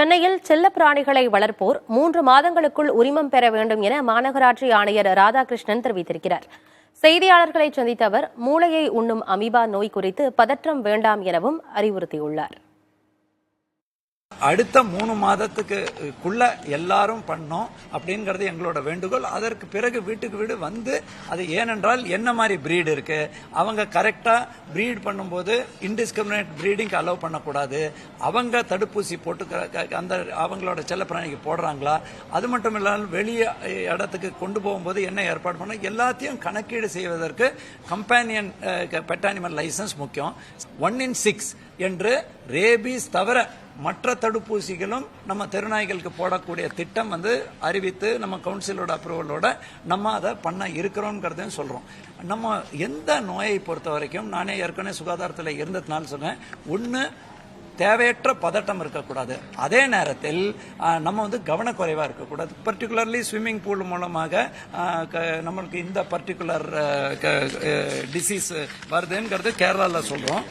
சென்னையில் செல்லப்பிராணிகளை வளர்ப்போர் 3 மாதங்களுக்குள் உரிமம் பெற வேண்டும் என மாநகராட்சி ஆணையர் ராதாகிருஷ்ணன் தெரிவித்திருக்கிறார். செய்தியாளர்களை சந்தித்த அவர் மூளையை உண்ணும் அமீபா நோய் குறித்து பதற்றம் வேண்டாம் எனவும் அறிவுறுத்தியுள்ளார். அடுத்த 3 மாதத்துக்குள்ள எல்லாரும் பண்ணோம் அப்படிங்கிறது எங்களோட வேண்டுகோள். அதற்கு பிறகு வீட்டுக்கு வீடு வந்து அது ஏனென்றால் என்ன மாதிரி பிரீடு இருக்கு, அவங்க கரெக்டா பிரீட் பண்ணும்போது இன்டிஸ்கிரிமினேட் பிரீடிங் அலோவ் பண்ணக்கூடாது, அவங்க தடுப்பூசி போட்டு அந்த அவங்களோட செல்லப்பிராணிக்கு போடுறாங்களா, அது மட்டும் இல்லாமல் வெளியே இடத்துக்கு கொண்டு போகும்போது என்ன ஏற்பாடு பண்ண எல்லாத்தையும் கணக்கீடு செய்வதற்கு கம்பேனியன் பெட் அனிமல் லைசன்ஸ் முக்கியம். 1 in 6 என்று ரேபீஸ் தவிர மற்ற தடுப்பூசிகளும் நம்ம தெருநாய்களுக்கு போடக்கூடிய திட்டம் அறிவித்து நம்ம கவுன்சிலோட அப்ரூவலோட நம்ம அதை பண்ண இருக்கிறோம்ங்கிறதையும் சொல்றோம். நம்ம எந்த நோயை பொறுத்த வரைக்கும் நானே ஏற்கனவே சுகாதாரத்தில் இருந்ததுனால சொன்னேன், ஒன்று தேவையற்ற பதட்டம் இருக்கக்கூடாது, அதே நேரத்தில் நம்ம கவனக்குறைவா இருக்கக்கூடாது. பர்டிகுலர்லி ஸ்விம்மிங் பூல் மூலமாக நம்மளுக்கு இந்த பர்டிகுலர் டிசீஸ் வருதுங்கிறது கேரளாவில் சொல்றோம்.